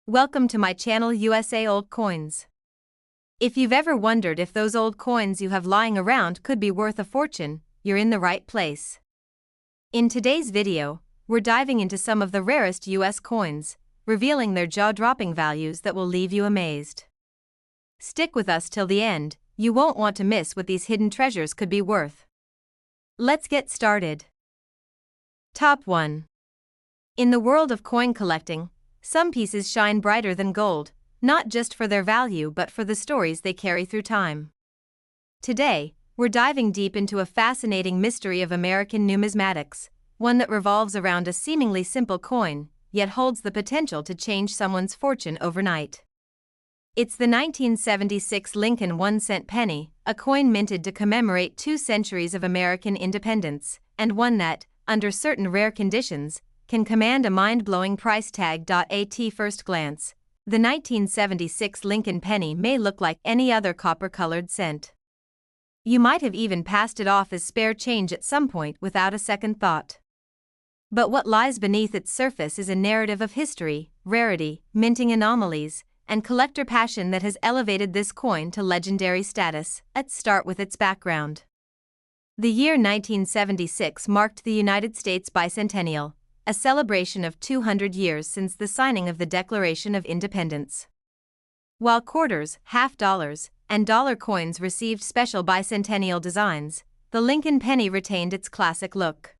Welcome to my channel USA Old Coins. If you've ever wondered if those old coins you have lying around could be worth a fortune, you're in the right place. In today's video, we're diving into some of the rarest US coins, revealing their jaw-dropping values that will leave you amazed. Stick with us till the end, you won't want to miss what these hidden treasures could be worth. Let's get started. Top 1. In the world of coin collecting, some pieces shine brighter than gold, not just for their value but for the stories they carry through time. Today, we're diving deep into a fascinating mystery of American numismatics, one that revolves around a seemingly simple coin, yet holds the potential to change someone's fortune overnight. It's the 1976 Lincoln 1-cent penny, a coin minted to commemorate 2 centuries of American independence, and one that, under certain rare conditions, can command a mind-blowing price tag. At first glance, the 1976 Lincoln penny may look like any other copper-colored cent. You might have even passed it off as spare change at some point without a second thought. But what lies beneath its surface is a narrative of history, rarity, minting anomalies, and collector passion that has elevated this coin to legendary status. Let's start with its background. The year 1976 marked the United States bicentennial, a celebration of 200 years since the signing of the Declaration of Independence. While quarters, half dollars, and dollar coins received special bicentennial designs, the Lincoln penny retained its classic look.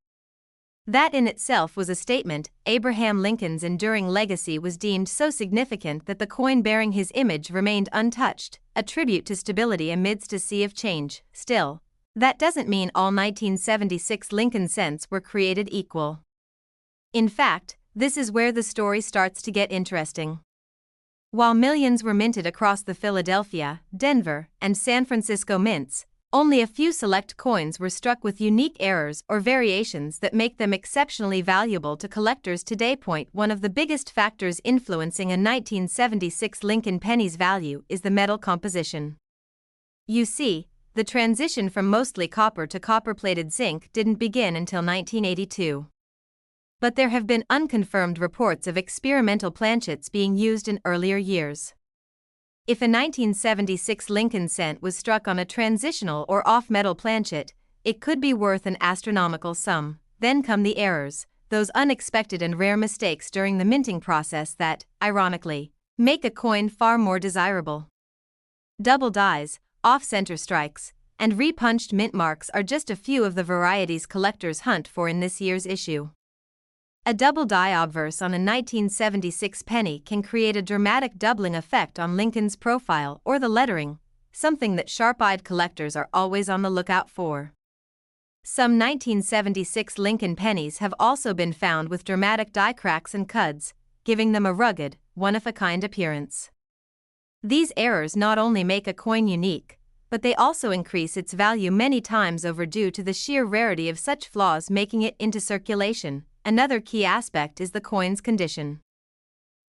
That in itself was a statement. Abraham Lincoln's enduring legacy was deemed so significant that the coin bearing his image remained untouched, a tribute to stability amidst a sea of change. Still, that doesn't mean all 1976 Lincoln cents were created equal. In fact, this is where the story starts to get interesting. While millions were minted across the Philadelphia, Denver, and San Francisco mints, only a few select coins were struck with unique errors or variations that make them exceptionally valuable to collectors today. One of the biggest factors influencing a 1976 Lincoln penny's value is the metal composition. You see, the transition from mostly copper to copper-plated zinc didn't begin until 1982. But there have been unconfirmed reports of experimental planchets being used in earlier years. If a 1976 Lincoln cent was struck on a transitional or off-metal planchet, it could be worth an astronomical sum. Then come the errors, those unexpected and rare mistakes during the minting process that, ironically, make a coin far more desirable. Double dies, off-center strikes, and repunched mint marks are just a few of the varieties collectors hunt for in this year's issue. A double die obverse on a 1976 penny can create a dramatic doubling effect on Lincoln's profile or the lettering, something that sharp-eyed collectors are always on the lookout for. Some 1976 Lincoln pennies have also been found with dramatic die cracks and cuds, giving them a rugged, one-of-a-kind appearance. These errors not only make a coin unique, but they also increase its value many times over due to the sheer rarity of such flaws making it into circulation. Another key aspect is the coin's condition.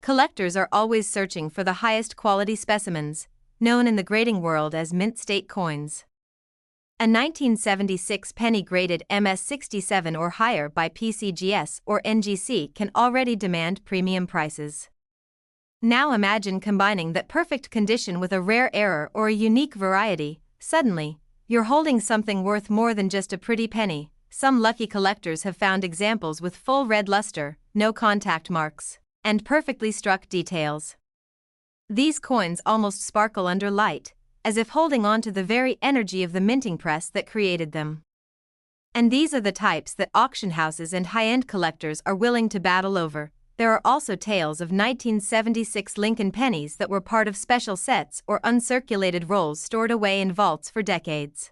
Collectors are always searching for the highest quality specimens, known in the grading world as mint state coins. A 1976 penny graded MS67 or higher by PCGS or NGC can already demand premium prices. Now imagine combining that perfect condition with a rare error or a unique variety. Suddenly, you're holding something worth more than just a pretty penny. Some lucky collectors have found examples with full red luster, no contact marks, and perfectly struck details. These coins almost sparkle under light, as if holding on to the very energy of the minting press that created them. And these are the types that auction houses and high-end collectors are willing to battle over. There are also tales of 1976 Lincoln pennies that were part of special sets or uncirculated rolls stored away in vaults for decades.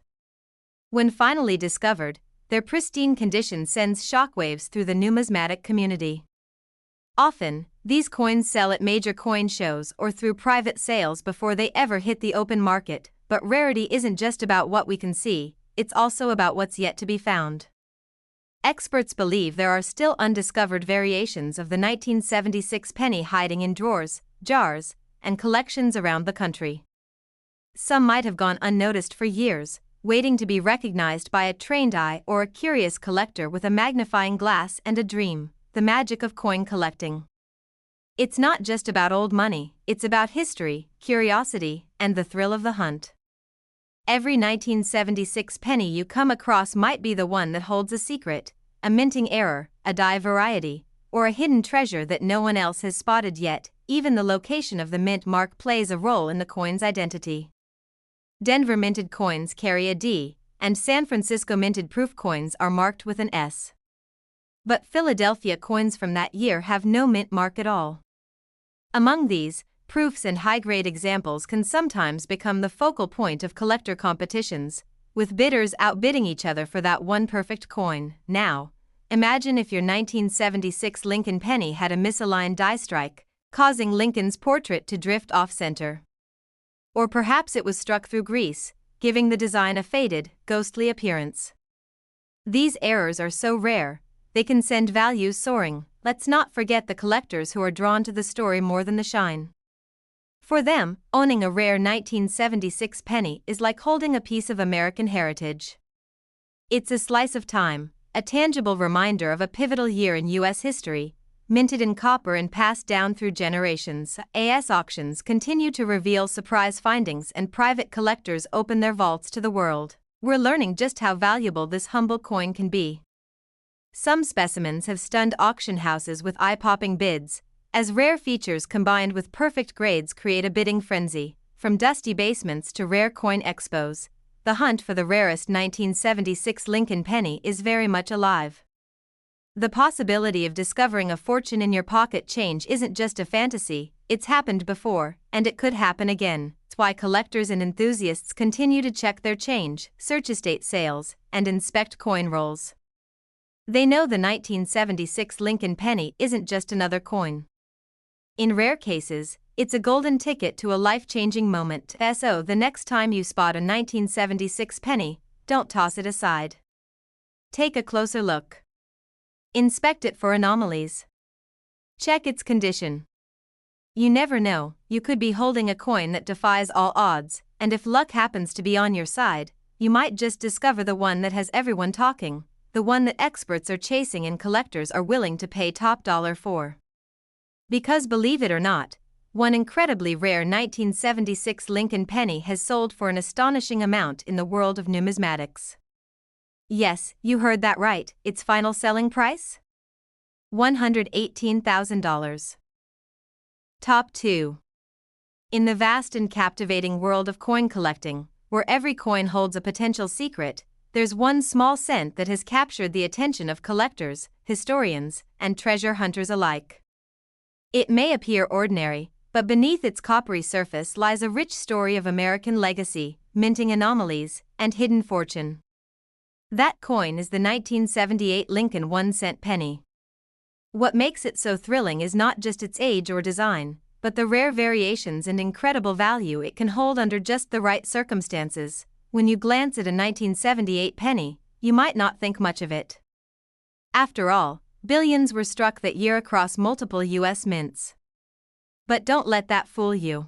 When finally discovered, their pristine condition sends shockwaves through the numismatic community. Often, these coins sell at major coin shows or through private sales before they ever hit the open market, but rarity isn't just about what we can see, it's also about what's yet to be found. Experts believe there are still undiscovered variations of the 1976 penny hiding in drawers, jars, and collections around the country. Some might have gone unnoticed for years, waiting to be recognized by a trained eye or a curious collector with a magnifying glass and a dream. The magic of coin collecting. It's not just about old money, it's about history, curiosity, and the thrill of the hunt. Every 1976 penny you come across might be the one that holds a secret, a minting error, a dye variety, or a hidden treasure that no one else has spotted yet. Even the location of the mint mark plays a role in the coin's identity. Denver minted coins carry a D, and San Francisco minted proof coins are marked with an S. But Philadelphia coins from that year have no mint mark at all. Among these, proofs and high-grade examples can sometimes become the focal point of collector competitions, with bidders outbidding each other for that one perfect coin. Now, imagine if your 1976 Lincoln penny had a misaligned die strike, causing Lincoln's portrait to drift off-center. Or perhaps it was struck through grease, giving the design a faded, ghostly appearance. These errors are so rare, they can send values soaring. Let's not forget the collectors who are drawn to the story more than the shine. For them, owning a rare 1976 penny is like holding a piece of American heritage. It's a slice of time, a tangible reminder of a pivotal year in U.S. history, minted in copper and passed down through generations. AS auctions continue to reveal surprise findings and private collectors open their vaults to the world. We're learning just how valuable this humble coin can be. Some specimens have stunned auction houses with eye-popping bids, as rare features combined with perfect grades create a bidding frenzy. From dusty basements to rare coin expos, the hunt for the rarest 1976 Lincoln penny is very much alive. The possibility of discovering a fortune in your pocket change isn't just a fantasy, it's happened before, and it could happen again. It's why collectors and enthusiasts continue to check their change, search estate sales, and inspect coin rolls. They know the 1976 Lincoln penny isn't just another coin. In rare cases, it's a golden ticket to a life-changing moment. So the next time you spot a 1976 penny, don't toss it aside. Take a closer look. Inspect it for anomalies. Check its condition. You never know, you could be holding a coin that defies all odds, and if luck happens to be on your side, you might just discover the one that has everyone talking, the one that experts are chasing and collectors are willing to pay top dollar for. Because believe it or not, one incredibly rare 1976 Lincoln penny has sold for an astonishing amount in the world of numismatics. Yes, you heard that right, its final selling price? $118,000. Top 2. In the vast and captivating world of coin collecting, where every coin holds a potential secret, there's one small cent that has captured the attention of collectors, historians, and treasure hunters alike. It may appear ordinary, but beneath its coppery surface lies a rich story of American legacy, minting anomalies, and hidden fortune. That coin is the 1978 Lincoln 1-cent penny. What makes it so thrilling is not just its age or design, but the rare variations and incredible value it can hold under just the right circumstances. When you glance at a 1978 penny, you might not think much of it. After all, billions were struck that year across multiple U.S. mints. But don't let that fool you.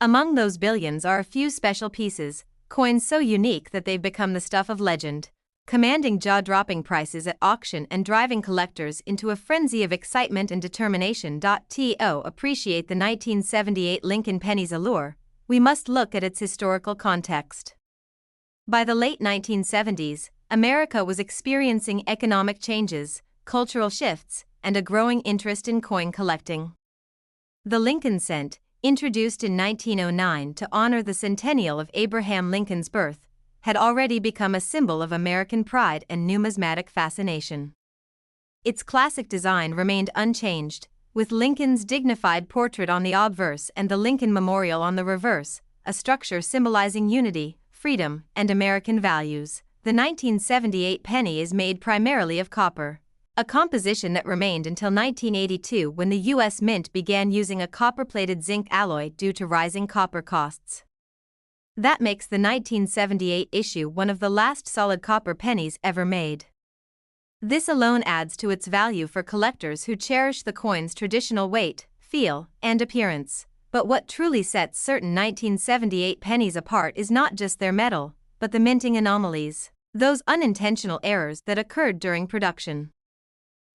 Among those billions are a few special pieces, coins so unique that they've become the stuff of legend, commanding jaw-dropping prices at auction and driving collectors into a frenzy of excitement and determination. To appreciate the 1978 Lincoln penny's allure, we must look at its historical context. By the late 1970s, America was experiencing economic changes, cultural shifts, and a growing interest in coin collecting. The Lincoln cent, introduced in 1909 to honor the centennial of Abraham Lincoln's birth, had already become a symbol of American pride and numismatic fascination. Its classic design remained unchanged, with Lincoln's dignified portrait on the obverse and the Lincoln Memorial on the reverse, a structure symbolizing unity, freedom, and American values. The 1978 penny is made primarily of copper, a composition that remained until 1982 when the U.S. Mint began using a copper-plated zinc alloy due to rising copper costs. That makes the 1978 issue one of the last solid copper pennies ever made. This alone adds to its value for collectors who cherish the coin's traditional weight, feel, and appearance. But what truly sets certain 1978 pennies apart is not just their metal, but the minting anomalies, those unintentional errors that occurred during production.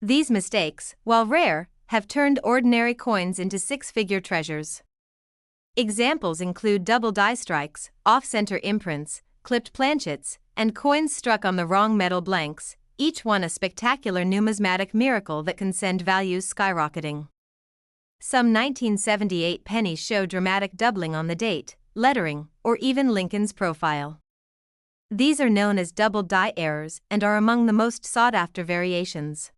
These mistakes, while rare, have turned ordinary coins into six-figure treasures. Examples include double die strikes, off-center imprints, clipped planchets, and coins struck on the wrong metal blanks, each one a spectacular numismatic miracle that can send values skyrocketing. Some 1978 pennies show dramatic doubling on the date, lettering, or even Lincoln's profile. These are known as double die errors and are among the most sought-after variations.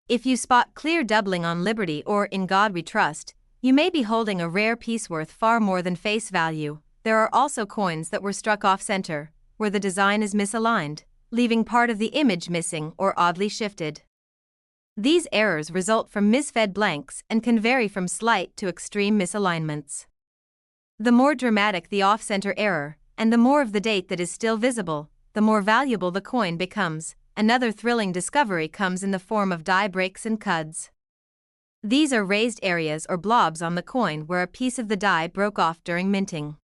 If you spot clear doubling on Liberty or In God We Trust, you may be holding a rare piece worth far more than face value. There are also coins that were struck off-center, where the design is misaligned, leaving part of the image missing or oddly shifted. These errors result from misfed blanks and can vary from slight to extreme misalignments. The more dramatic the off-center error, and the more of the date that is still visible, the more valuable the coin becomes. Another thrilling discovery comes in the form of die breaks and cuds. These are raised areas or blobs on the coin where a piece of the die broke off during minting.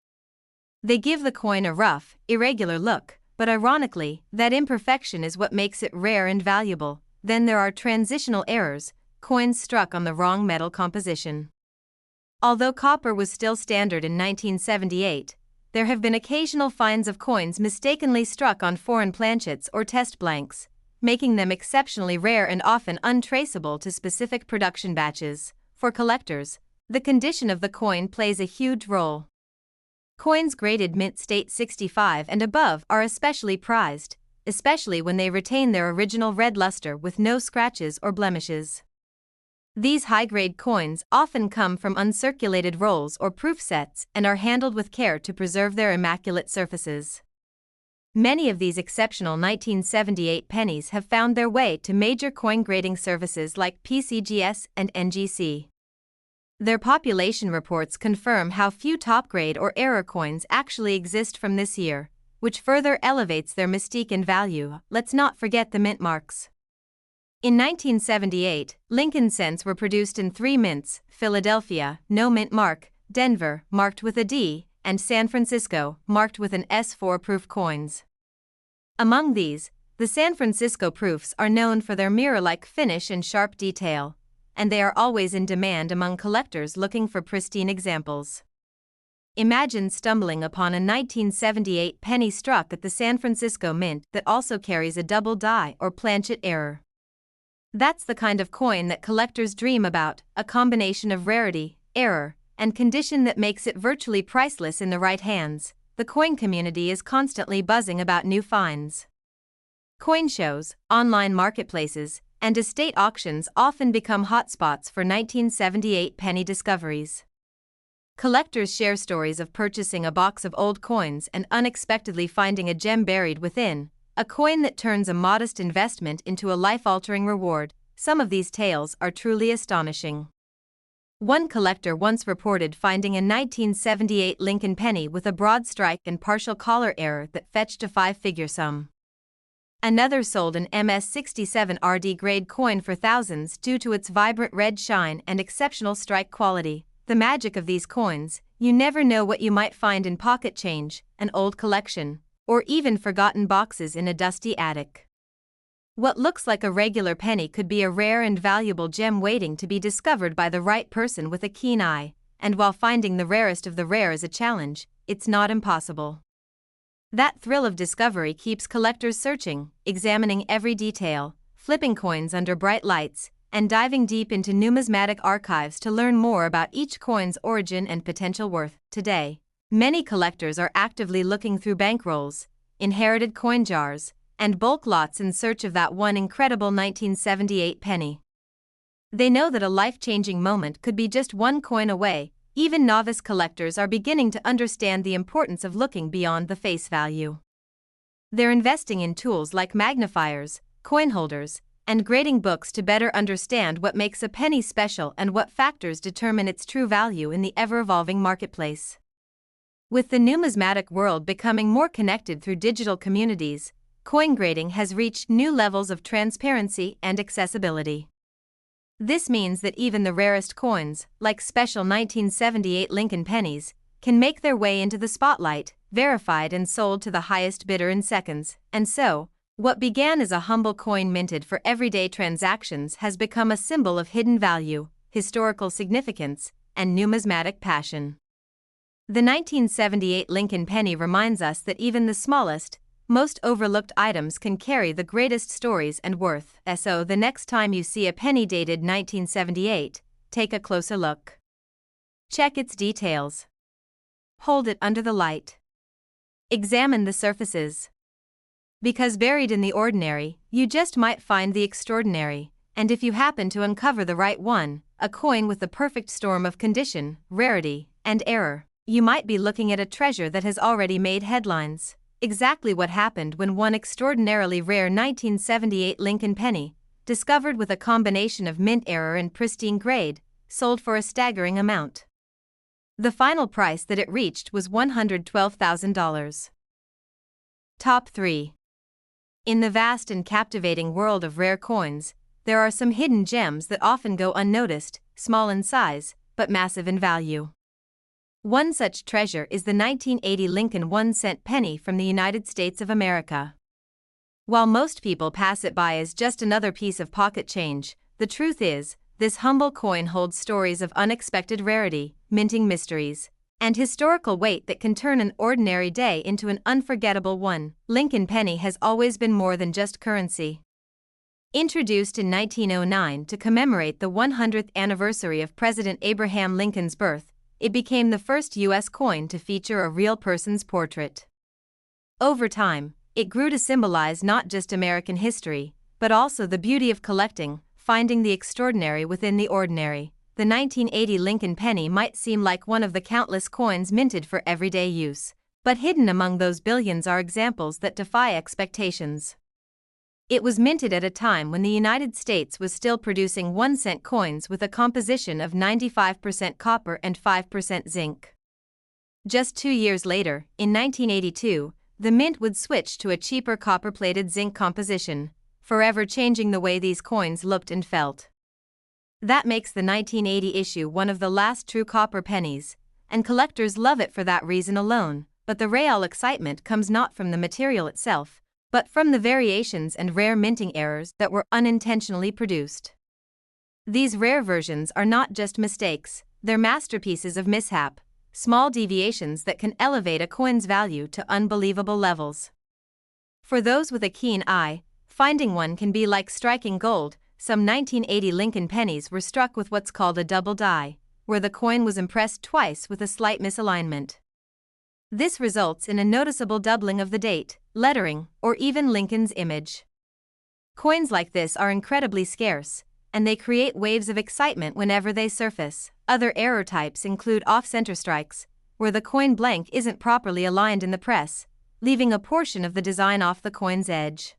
They give the coin a rough, irregular look, but ironically, that imperfection is what makes it rare and valuable. Then there are transitional errors, coins struck on the wrong metal composition. Although copper was still standard in 1978, there have been occasional finds of coins mistakenly struck on foreign planchets or test blanks, making them exceptionally rare and often untraceable to specific production batches. For collectors, the condition of the coin plays a huge role. Coins graded mint state 65 and above are especially prized, especially when they retain their original red luster with no scratches or blemishes. These high-grade coins often come from uncirculated rolls or proof sets and are handled with care to preserve their immaculate surfaces. Many of these exceptional 1978 pennies have found their way to major coin grading services like PCGS and NGC. Their population reports confirm how few top-grade or error coins actually exist from this year, which further elevates their mystique and value. Let's not forget the mint marks. In 1978, Lincoln cents were produced in 3 mints: Philadelphia, no mint mark; Denver, marked with a D; and San Francisco, marked with an S4 proof coins. Among these, the San Francisco proofs are known for their mirror-like finish and sharp detail, and they are always in demand among collectors looking for pristine examples. Imagine stumbling upon a 1978 penny struck at the San Francisco Mint that also carries a double die or planchet error. That's the kind of coin that collectors dream about, a combination of rarity, error, and condition that makes it virtually priceless in the right hands. The coin community is constantly buzzing about new finds. Coin shows, online marketplaces, and estate auctions often become hotspots for 1978 penny discoveries. Collectors share stories of purchasing a box of old coins and unexpectedly finding a gem buried within, a coin that turns a modest investment into a life-altering reward. Some of these tales are truly astonishing. One collector once reported finding a 1978 Lincoln penny with a broad strike and partial collar error that fetched a 5-figure sum. Another sold an MS-67 RD grade coin for thousands due to its vibrant red shine and exceptional strike quality. The magic of these coins: you never know what you might find in pocket change, an old collection, or even forgotten boxes in a dusty attic. What looks like a regular penny could be a rare and valuable gem waiting to be discovered by the right person with a keen eye, and while finding the rarest of the rare is a challenge, it's not impossible. That thrill of discovery keeps collectors searching, examining every detail, flipping coins under bright lights, and diving deep into numismatic archives to learn more about each coin's origin and potential worth. Today, many collectors are actively looking through bankrolls, inherited coin jars, and bulk lots in search of that one incredible 1978 penny. They know that a life-changing moment could be just one coin away. Even novice collectors are beginning to understand the importance of looking beyond the face value. They're investing in tools like magnifiers, coin holders, and grading books to better understand what makes a penny special and what factors determine its true value in the ever-evolving marketplace. With the numismatic world becoming more connected through digital communities, coin grading has reached new levels of transparency and accessibility. This means that even the rarest coins, like special 1978 Lincoln pennies, can make their way into the spotlight, verified and sold to the highest bidder in seconds. And so, What began as a humble coin minted for everyday transactions has become a symbol of hidden value, historical significance, and numismatic passion. The 1978 Lincoln penny reminds us that even the smallest, most overlooked items can carry the greatest stories and worth. So the next time you see a penny dated 1978, take a closer look. Check its details. Hold it under the light. Examine the surfaces. Because buried in the ordinary, you just might find the extraordinary, and if you happen to uncover the right one, a coin with the perfect storm of condition, rarity, and error, you might be looking at a treasure that has already made headlines. Exactly what happened when one extraordinarily rare 1978 Lincoln penny, discovered with a combination of mint error and pristine grade, sold for a staggering amount. The final price that it reached was $112,000. Top 3. In the vast and captivating world of rare coins, there are some hidden gems that often go unnoticed, small in size, but massive in value. One such treasure is the 1980 Lincoln 1-cent penny from the United States of America. While most people pass it by as just another piece of pocket change, the truth is, this humble coin holds stories of unexpected rarity, minting mysteries, and historical weight that can turn an ordinary day into an unforgettable one. Lincoln penny has always been more than just currency. Introduced in 1909 to commemorate the 100th anniversary of President Abraham Lincoln's birth, it became the first U.S. coin to feature a real person's portrait. Over time, it grew to symbolize not just American history, but also the beauty of collecting, finding the extraordinary within the ordinary. The 1980 Lincoln penny might seem like one of the countless coins minted for everyday use, but hidden among those billions are examples that defy expectations. It was minted at a time when the United States was still producing 1-cent coins with a composition of 95% copper and 5% zinc. Just 2 years later, in 1982, the mint would switch to a cheaper copper-plated zinc composition, forever changing the way these coins looked and felt. That makes the 1980 issue one of the last true copper pennies, and collectors love it for that reason alone. But the real excitement comes not from the material itself, but from the variations and rare minting errors that were unintentionally produced. These rare versions are not just mistakes, they're masterpieces of mishap, small deviations that can elevate a coin's value to unbelievable levels. For those with a keen eye, finding one can be like striking gold. Some 1980 Lincoln pennies were struck with what's called a double die, where the coin was impressed twice with a slight misalignment. This results in a noticeable doubling of the date, lettering, or even Lincoln's image. Coins like this are incredibly scarce, and they create waves of excitement whenever they surface. Other error types include off-center strikes, where the coin blank isn't properly aligned in the press, leaving a portion of the design off the coin's edge.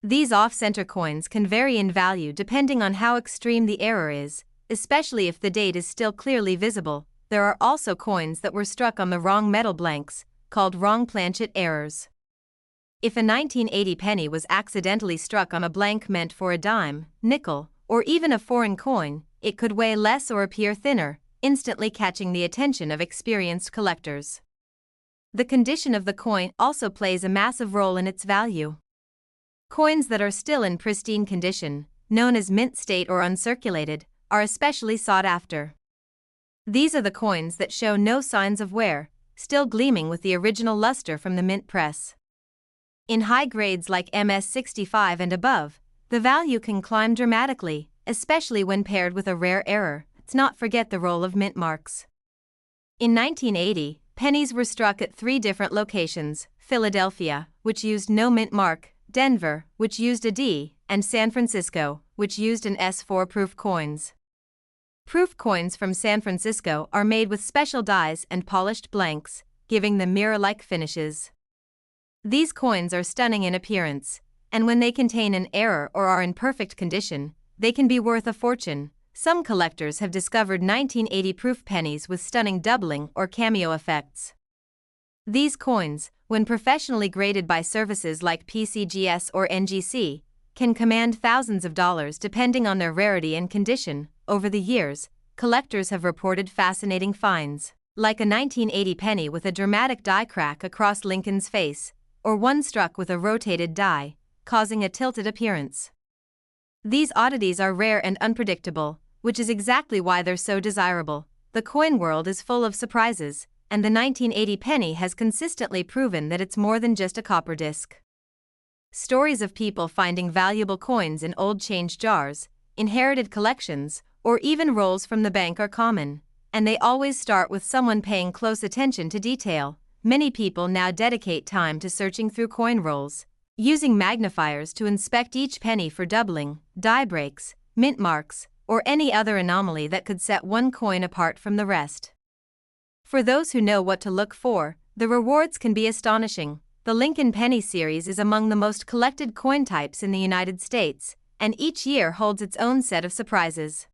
These off-center coins can vary in value depending on how extreme the error is, especially if the date is still clearly visible. There are also coins that were struck on the wrong metal blanks, called wrong planchet errors. If a 1980 penny was accidentally struck on a blank meant for a dime, nickel, or even a foreign coin, it could weigh less or appear thinner, instantly catching the attention of experienced collectors. The condition of the coin also plays a massive role in its value. Coins that are still in pristine condition, known as mint state or uncirculated, are especially sought after. These are the coins that show no signs of wear, still gleaming with the original luster from the mint press. In high grades like MS65 and above, the value can climb dramatically, especially when paired with a rare error. Let's not forget the role of mint marks. In 1980, pennies were struck at 3 different locations: Philadelphia, which used no mint mark, Denver, which used a D, and San Francisco, which used an S4 proof coins. Proof coins from San Francisco are made with special dies and polished blanks, giving them mirror-like finishes. These coins are stunning in appearance, and when they contain an error or are in perfect condition, they can be worth a fortune. Some collectors have discovered 1980 proof pennies with stunning doubling or cameo effects. These coins, when professionally graded by services like PCGS or NGC, can command thousands of dollars depending on their rarity and condition. Over the years, collectors have reported fascinating finds, like a 1980 penny with a dramatic die crack across Lincoln's face, or one struck with a rotated die, causing a tilted appearance. These oddities are rare and unpredictable, which is exactly why they're so desirable. The coin world is full of surprises, and the 1980 penny has consistently proven that it's more than just a copper disc. Stories of people finding valuable coins in old change jars, inherited collections, or even rolls from the bank are common, and they always start with someone paying close attention to detail. Many people now dedicate time to searching through coin rolls, using magnifiers to inspect each penny for doubling, die breaks, mint marks, or any other anomaly that could set one coin apart from the rest. For those who know what to look for, the rewards can be astonishing. The Lincoln Penny series is among the most collected coin types in the United States, and each year holds its own set of surprises.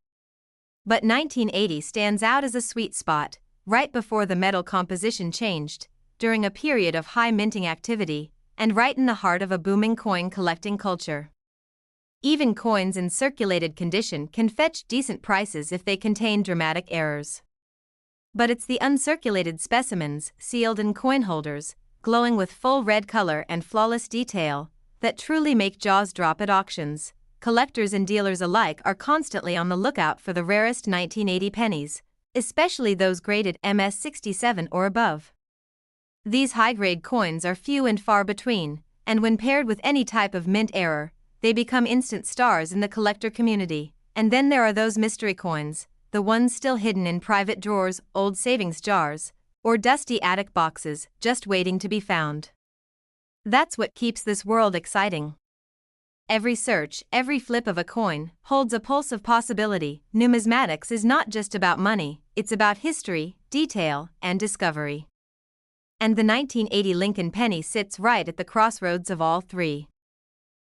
But 1980 stands out as a sweet spot, right before the metal composition changed, during a period of high minting activity, and right in the heart of a booming coin collecting culture. Even coins in circulated condition can fetch decent prices if they contain dramatic errors. But it's the uncirculated specimens, sealed in coin holders, glowing with full red color and flawless detail, that truly make jaws drop at auctions. Collectors and dealers alike are constantly on the lookout for the rarest 1980 pennies, especially those graded MS67 or above. These high-grade coins are few and far between, and when paired with any type of mint error, they become instant stars in the collector community. And then there are those mystery coins, the ones still hidden in private drawers, old savings jars, or dusty attic boxes, just waiting to be found. That's what keeps this world exciting. Every search, every flip of a coin, holds a pulse of possibility. Numismatics is not just about money, it's about history, detail, and discovery. And the 1980 Lincoln penny sits right at the crossroads of all three.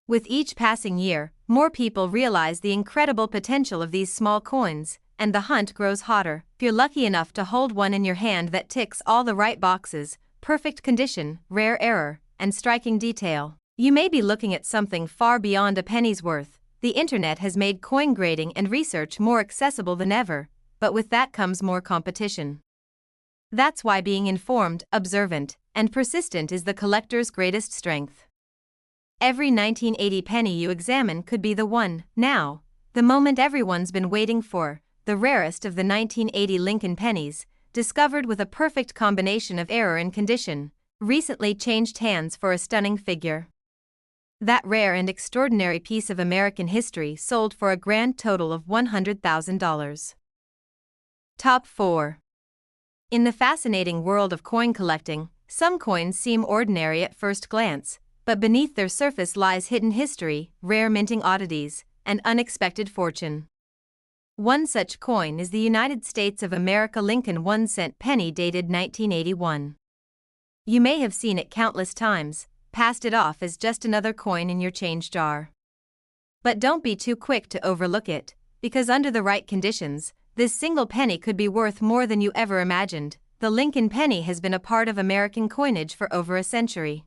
With each passing year, more people realize the incredible potential of these small coins, and the hunt grows hotter. If you're lucky enough to hold one in your hand that ticks all the right boxes, perfect condition, rare error, and striking detail, you may be looking at something far beyond a penny's worth. The internet has made coin grading and research more accessible than ever, but with that comes more competition. That's why being informed, observant, and persistent is the collector's greatest strength. Every 1980 penny you examine could be the one. Now, the moment everyone's been waiting for, the rarest of the 1980 Lincoln pennies, discovered with a perfect combination of error and condition, recently changed hands for a stunning figure. That rare and extraordinary piece of American history sold for a grand total of $100,000. Top 4. In the fascinating world of coin collecting, some coins seem ordinary at first glance, but beneath their surface lies hidden history, rare minting oddities, and unexpected fortune. One such coin is the United States of America Lincoln 1-cent penny dated 1981. You may have seen it countless times, passed it off as just another coin in your change jar. But don't be too quick to overlook it, because under the right conditions, this single penny could be worth more than you ever imagined. The Lincoln penny has been a part of American coinage for over a century.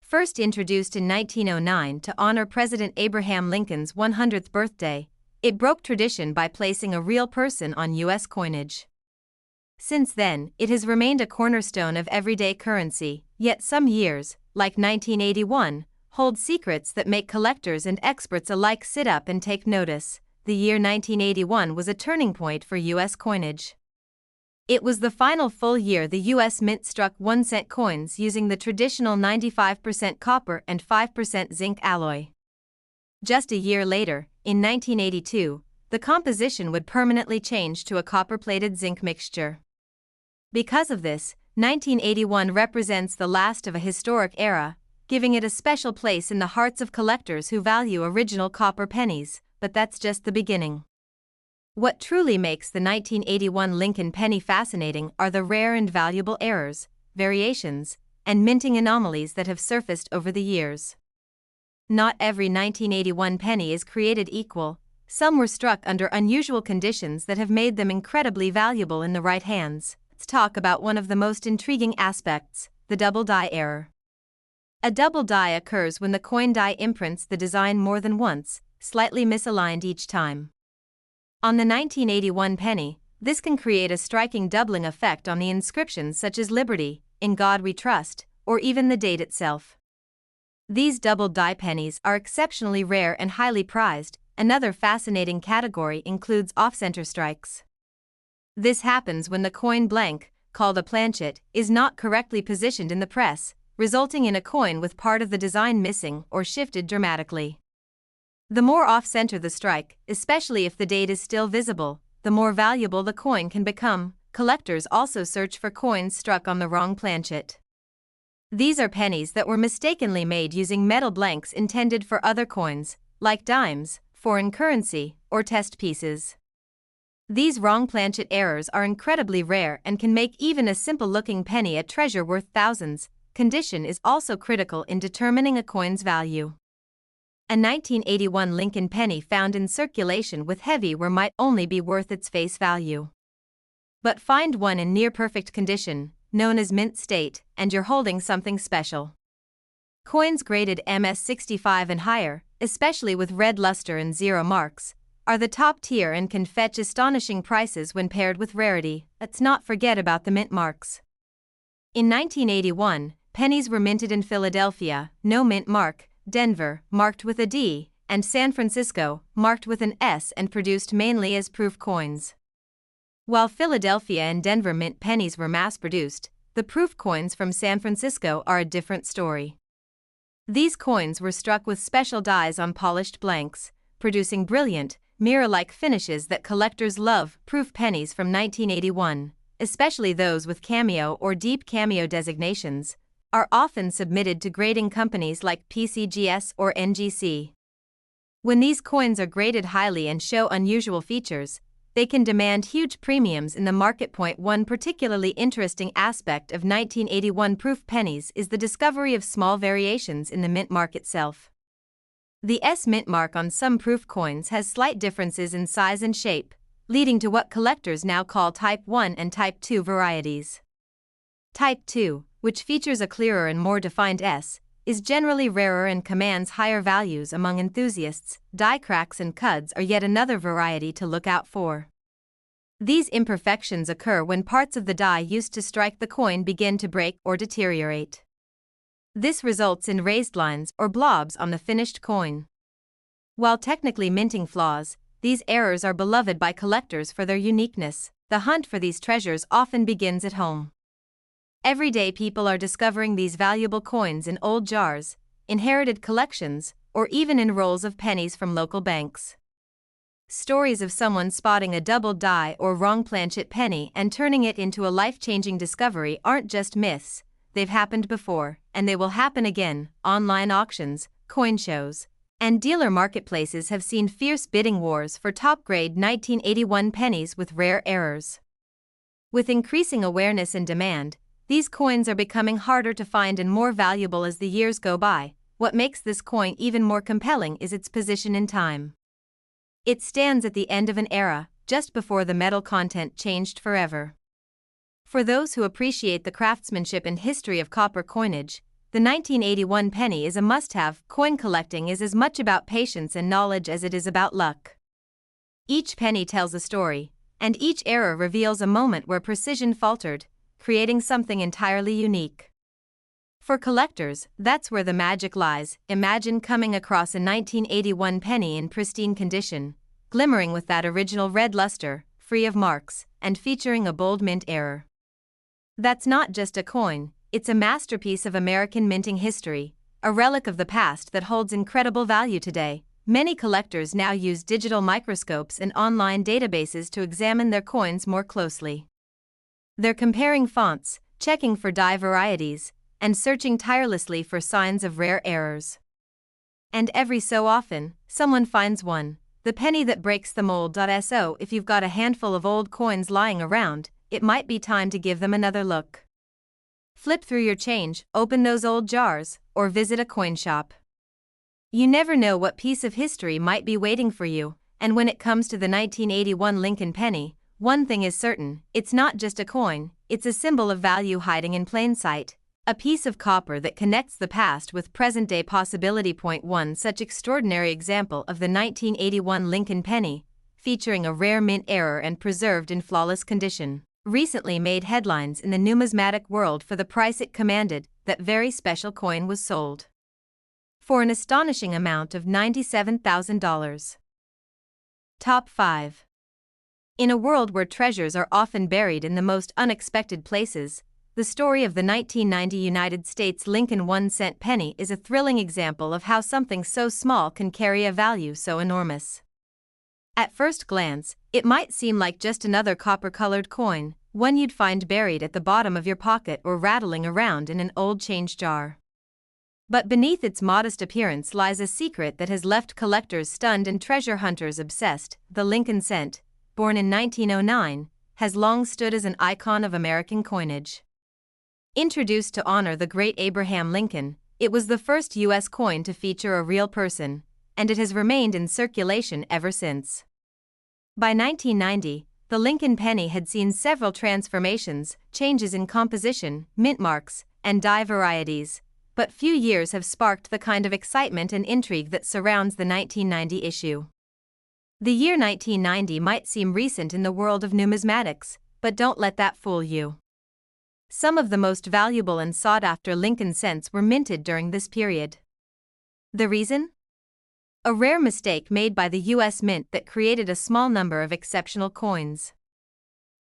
First introduced in 1909 to honor President Abraham Lincoln's 100th birthday, it broke tradition by placing a real person on U.S. coinage. Since then, it has remained a cornerstone of everyday currency, yet some years, like 1981, hold secrets that make collectors and experts alike sit up and take notice. The year 1981 was a turning point for U.S. coinage. It was the final full year the U.S. Mint struck 1-cent coins using the traditional 95% copper and 5% zinc alloy. Just a year later, in 1982, the composition would permanently change to a copper-plated zinc mixture. Because of this, 1981 represents the last of a historic era, giving it a special place in the hearts of collectors who value original copper pennies. But that's just the beginning. What truly makes the 1981 Lincoln penny fascinating are the rare and valuable errors, variations, and minting anomalies that have surfaced over the years. Not every 1981 penny is created equal. Some were struck under unusual conditions that have made them incredibly valuable in the right hands. Let's talk about one of the most intriguing aspects, the double die error. A double die occurs when the coin die imprints the design more than once, slightly misaligned each time. On the 1981 penny, this can create a striking doubling effect on the inscriptions such as Liberty, In God We Trust, or even the date itself. These double die pennies are exceptionally rare and highly prized. Another fascinating category includes off-center strikes. This happens when the coin blank, called a planchet, is not correctly positioned in the press, resulting in a coin with part of the design missing or shifted dramatically. The more off-center the strike, especially if the date is still visible, the more valuable the coin can become. Collectors also search for coins struck on the wrong planchet. These are pennies that were mistakenly made using metal blanks intended for other coins, like dimes, foreign currency, or test pieces. These wrong planchet errors are incredibly rare and can make even a simple-looking penny a treasure worth thousands. Condition is also critical in determining a coin's value. A 1981 Lincoln penny found in circulation with heavy wear might only be worth its face value. But find one in near-perfect condition, known as mint state, and you're holding something special. Coins graded MS65 and higher, especially with red luster and zero marks, are the top tier and can fetch astonishing prices when paired with rarity. Let's not forget about the mint marks. In 1981, pennies were minted in Philadelphia, no mint mark, Denver, marked with a D, and San Francisco, marked with an S and produced mainly as proof coins. While Philadelphia and Denver mint pennies were mass-produced, the proof coins from San Francisco are a different story. These coins were struck with special dies on polished blanks, producing brilliant, mirror-like finishes that collectors love. Proof pennies from 1981, especially those with cameo or deep cameo designations, are often submitted to grading companies like PCGS or NGC. When these coins are graded highly and show unusual features, they can demand huge premiums in the market. One particularly interesting aspect of 1981 proof pennies is the discovery of small variations in the mint mark itself. The S mint mark on some proof coins has slight differences in size and shape, leading to what collectors now call Type 1 and Type 2 varieties. Type 2, which features a clearer and more defined S, is generally rarer and commands higher values among enthusiasts. Die cracks and cuds are yet another variety to look out for. These imperfections occur when parts of the die used to strike the coin begin to break or deteriorate. This results in raised lines or blobs on the finished coin. While technically minting flaws, these errors are beloved by collectors for their uniqueness. The hunt for these treasures often begins at home. Every day people are discovering these valuable coins in old jars, inherited collections, or even in rolls of pennies from local banks. Stories of someone spotting a double die or wrong planchet penny and turning it into a life-changing discovery aren't just myths, they've happened before, and they will happen again. Online auctions, coin shows, and dealer marketplaces have seen fierce bidding wars for top-grade 1981 pennies with rare errors. With increasing awareness and demand, these coins are becoming harder to find and more valuable as the years go by. What makes this coin even more compelling is its position in time. It stands at the end of an era, just before the metal content changed forever. For those who appreciate the craftsmanship and history of copper coinage, the 1981 penny is a must-have. Coin collecting is as much about patience and knowledge as it is about luck. Each penny tells a story, and each error reveals a moment where precision faltered, creating something entirely unique. For collectors, that's where the magic lies. Imagine coming across a 1981 penny in pristine condition, glimmering with that original red luster, free of marks, and featuring a bold mint error. That's not just a coin, it's a masterpiece of American minting history, a relic of the past that holds incredible value today. Many collectors now use digital microscopes and online databases to examine their coins more closely. They're comparing fonts, checking for die varieties, and searching tirelessly for signs of rare errors. And every so often, someone finds one, the penny that breaks the mold. So if you've got a handful of old coins lying around, it might be time to give them another look. Flip through your change, open those old jars, or visit a coin shop. You never know what piece of history might be waiting for you, and when it comes to the 1981 Lincoln penny, one thing is certain, it's not just a coin, it's a symbol of value hiding in plain sight, a piece of copper that connects the past with present-day possibility. One such extraordinary example of the 1981 Lincoln penny, featuring a rare mint error and preserved in flawless condition, recently made headlines in the numismatic world for the price it commanded. that very special coin was sold for an astonishing amount of $97,000. Top 5. In a world where treasures are often buried in the most unexpected places, the story of the 1990 United States Lincoln 1-cent penny is a thrilling example of how something so small can carry a value so enormous. At first glance, it might seem like just another copper-colored coin, one you'd find buried at the bottom of your pocket or rattling around in an old change jar. But beneath its modest appearance lies a secret that has left collectors stunned and treasure hunters obsessed. The Lincoln cent, born in 1909, has long stood as an icon of American coinage. Introduced to honor the great Abraham Lincoln, it was the first U.S. coin to feature a real person, and it has remained in circulation ever since. By 1990, the Lincoln penny had seen several transformations, changes in composition, mint marks, and die varieties, but few years have sparked the kind of excitement and intrigue that surrounds the 1990 issue. The year 1990 might seem recent in the world of numismatics, but don't let that fool you. Some of the most valuable and sought-after Lincoln cents were minted during this period. The reason? A rare mistake made by the U.S. Mint that created a small number of exceptional coins.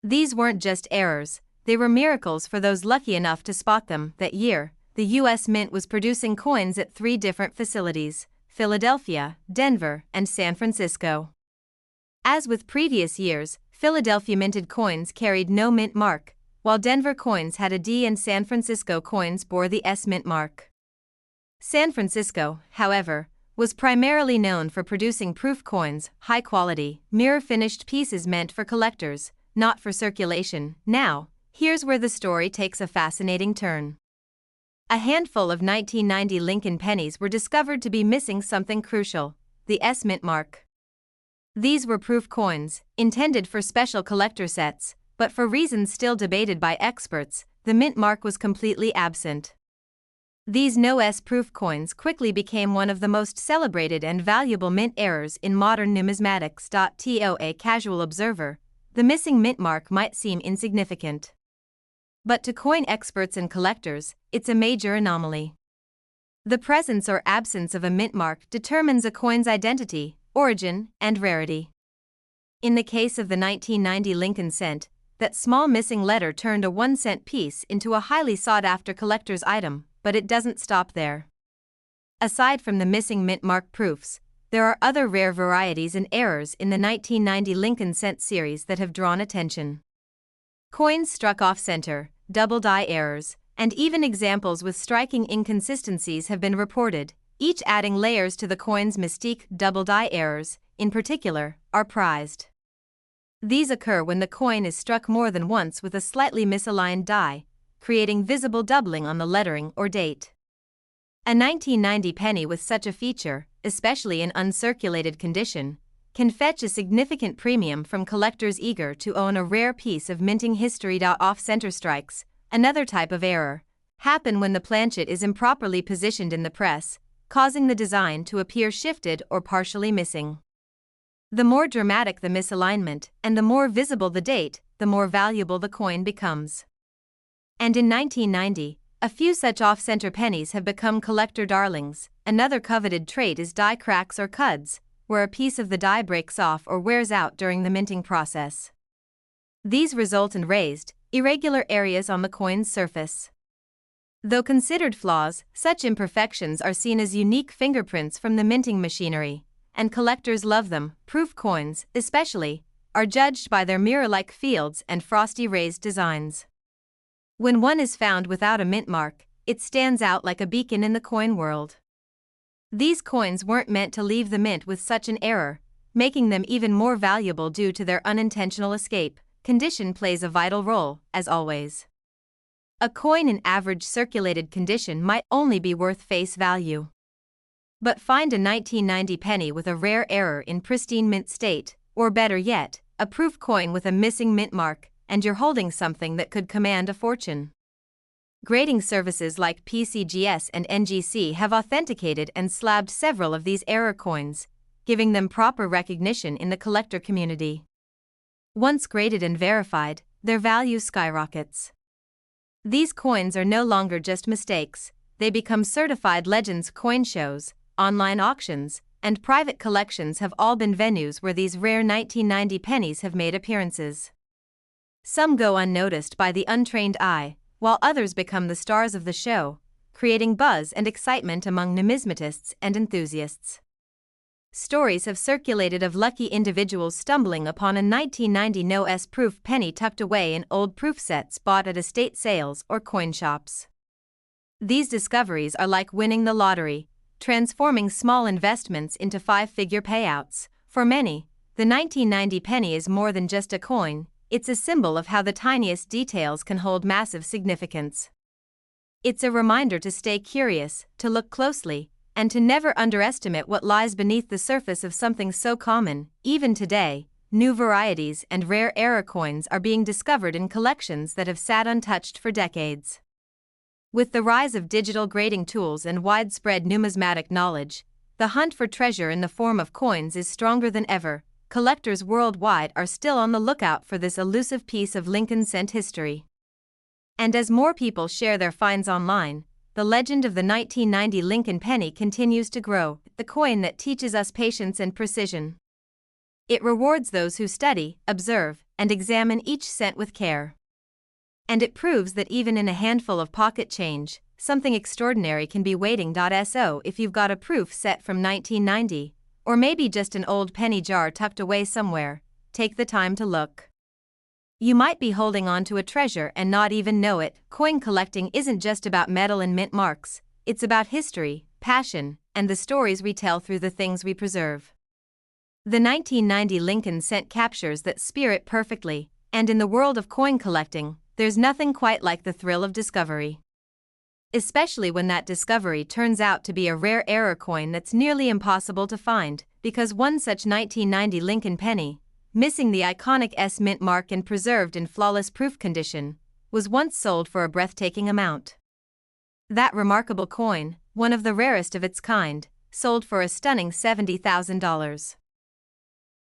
These weren't just errors, they were miracles for those lucky enough to spot them. That year, the U.S. Mint was producing coins at 3 different facilities: Philadelphia, Denver, and San Francisco. As with previous years, Philadelphia minted coins carried no mint mark, while Denver coins had a D and San Francisco coins bore the S mint mark. San Francisco, however, was primarily known for producing proof coins, high-quality, mirror-finished pieces meant for collectors, not for circulation. Now, here's where the story takes a fascinating turn. A handful of 1990 Lincoln pennies were discovered to be missing something crucial: the S mint mark. These were proof coins, intended for special collector sets, but for reasons still debated by experts, the mint mark was completely absent. These no-S proof coins quickly became one of the most celebrated and valuable mint errors in modern numismatics. To a casual observer, the missing mint mark might seem insignificant. But to coin experts and collectors, it's a major anomaly. The presence or absence of a mint mark determines a coin's identity, origin, and rarity. In the case of the 1990 Lincoln cent, that small missing letter turned a 1-cent piece into a highly sought-after collector's item. But it doesn't stop there. Aside from the missing mint mark proofs, there are other rare varieties and errors in the 1990 Lincoln cent series that have drawn attention. Coins struck off-center, double die errors, and even examples with striking inconsistencies have been reported, each adding layers to the coin's mystique. Double die errors, in particular, are prized. These occur when the coin is struck more than once with a slightly misaligned die, creating visible doubling on the lettering or date. A 1990 penny with such a feature, especially in uncirculated condition, can fetch a significant premium from collectors eager to own a rare piece of minting history. Off-center strikes, another type of error, happen when the planchet is improperly positioned in the press, causing the design to appear shifted or partially missing. The more dramatic the misalignment and the more visible the date, the more valuable the coin becomes. And in 1990, a few such off-center pennies have become collector darlings. Another coveted trait is die cracks or cuds, where a piece of the die breaks off or wears out during the minting process. These result in raised, irregular areas on the coin's surface. Though considered flaws, such imperfections are seen as unique fingerprints from the minting machinery, and collectors love them. Proof coins, especially, are judged by their mirror-like fields and frosty raised designs. When one is found without a mint mark, it stands out like a beacon in the coin world. These coins weren't meant to leave the mint with such an error, making them even more valuable due to their unintentional escape. Condition plays a vital role, as always. A coin in average circulated condition might only be worth face value. But find a 1990 penny with a rare error in pristine mint state, or better yet, a proof coin with a missing mint mark, and you're holding something that could command a fortune. Grading services like PCGS and NGC have authenticated and slabbed several of these error coins, giving them proper recognition in the collector community. Once graded and verified, their value skyrockets. These coins are no longer just mistakes, they become certified legends. Coin shows, online auctions, and private collections have all been venues where these rare 1990 pennies have made appearances. Some go unnoticed by the untrained eye, while others become the stars of the show, creating buzz and excitement among numismatists and enthusiasts. Stories have circulated of lucky individuals stumbling upon a 1990 no-S proof penny tucked away in old proof sets bought at estate sales or coin shops. These discoveries are like winning the lottery, transforming small investments into five-figure payouts. For many, the 1990 penny is more than just a coin, it's a symbol of how the tiniest details can hold massive significance. It's a reminder to stay curious, to look closely, and to never underestimate what lies beneath the surface of something so common. Even today, new varieties and rare era coins are being discovered in collections that have sat untouched for decades. With the rise of digital grading tools and widespread numismatic knowledge, the hunt for treasure in the form of coins is stronger than ever. Collectors worldwide are still on the lookout for this elusive piece of Lincoln cent history. And as more people share their finds online, the legend of the 1990 Lincoln penny continues to grow, the coin that teaches us patience and precision. It rewards those who study, observe, and examine each cent with care. And it proves that even in a handful of pocket change, something extraordinary can be waiting. So if you've got a proof set from 1990, or maybe just an old penny jar tucked away somewhere, take the time to look. You might be holding on to a treasure and not even know it. Coin collecting isn't just about metal and mint marks, it's about history, passion, and the stories we tell through the things we preserve. The 1990 Lincoln cent captures that spirit perfectly, and in the world of coin collecting, there's nothing quite like the thrill of discovery. Especially when that discovery turns out to be a rare era coin that's nearly impossible to find, because one such 1990 Lincoln penny, missing the iconic S mint mark and preserved in flawless proof condition, was once sold for a breathtaking amount. That remarkable coin, one of the rarest of its kind, sold for a stunning $70,000.